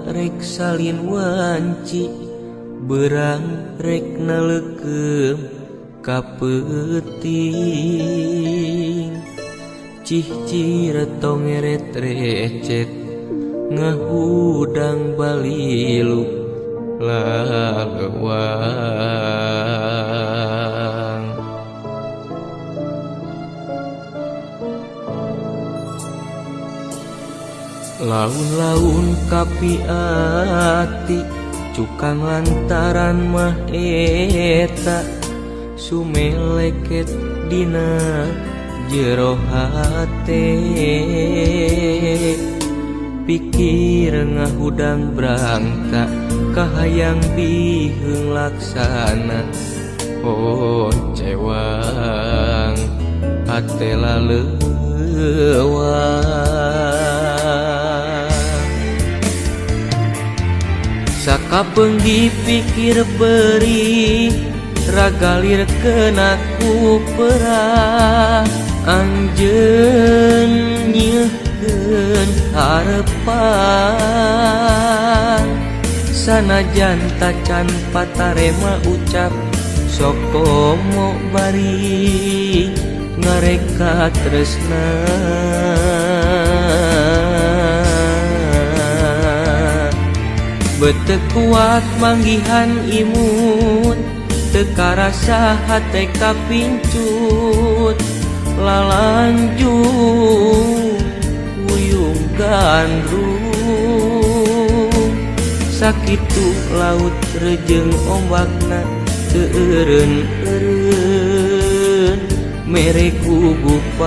rek salin wanci berang rek nalekeum ka peuting cih ciretong ngeret recet ngahudang balilu laleuwang laun-laun kapi ati cukang lantaran mah eta sumeleket dina jero hate pikir ngahudang berangkat kahayang biheung laksana oh cewang hate laleuwang sakapeung dipikir beri ragalir kena ku perah anjeun nyeuhkeun harepan sanajan tacan patarema ucap sok komo bari ngareka tresna beteu kuat manggihan imut teu karasa hate kapincut lalanjung wuyung gandrung sakitu laut rejeung ombakna teu eureun-eureun mere kubupai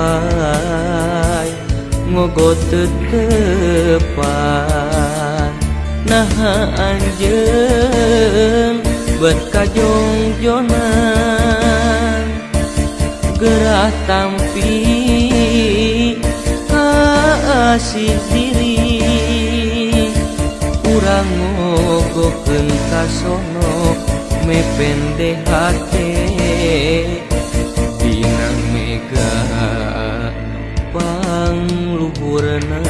ngogot tetepan naha anjeun berkajongjonan gerah tampi asih diri urang ngogokeun kasono mepende hate dina mega pangluhurna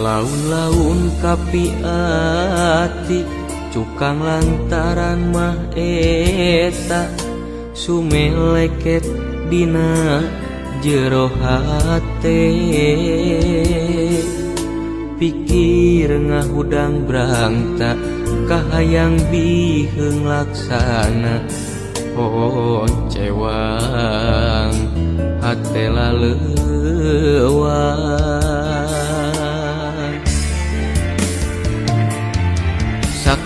laun-laun kapi ati cukang lantaran mah eta sumeleket dina jero hate pikir ngahudang berangkat kahayang biheung laksana oh cewang hate laleuwang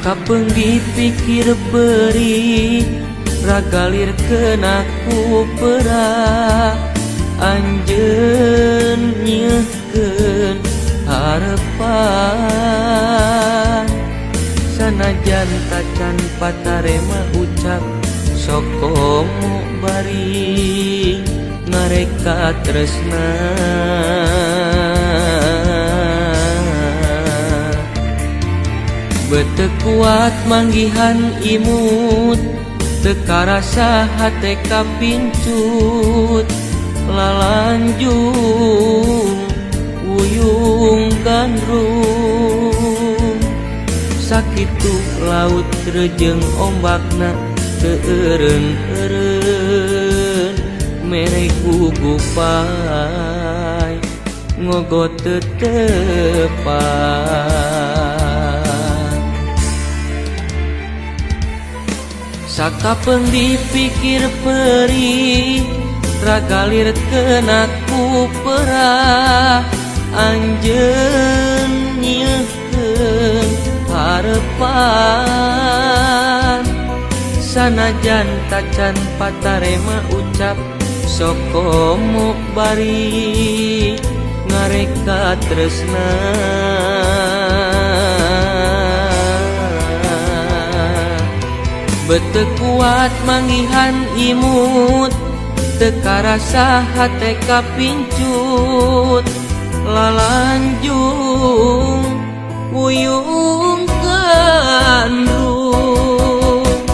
sakapeung dipikir beri ragalir kena ku perah anjeun nyeuhkeun harepan sanajan tacan patarema ucap sok komo bari ngareka tresna beteu kuat manggihan imut teu karasa hate kapincut lalanjung wuyung gandrung sakitu laut rejeung ombakna teu eureun-eureun mere kubupai ngogot tetepan sakapeung dipikir peri ragalir kena ku perah anjeun nyeuhkeun harepan sanajan tacan patarema ucap sok komo bari mareka tresna bete kuat manggihan imut teka rasa hate kapincut lalanjung uyung gandrung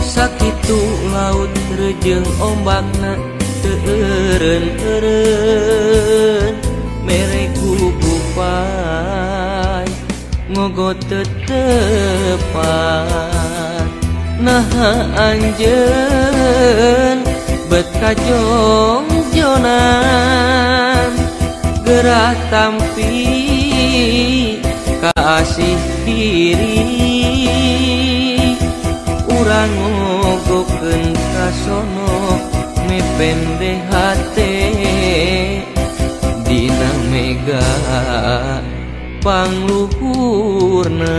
sakitu laut rejeng ombakna teureun-eureun mere kukupai ngogot tetepan naha anjeun bet kajong-jonan gerah tampi kaasih diri urang ngogokeun kasono mepende hate dina mega pangluhurna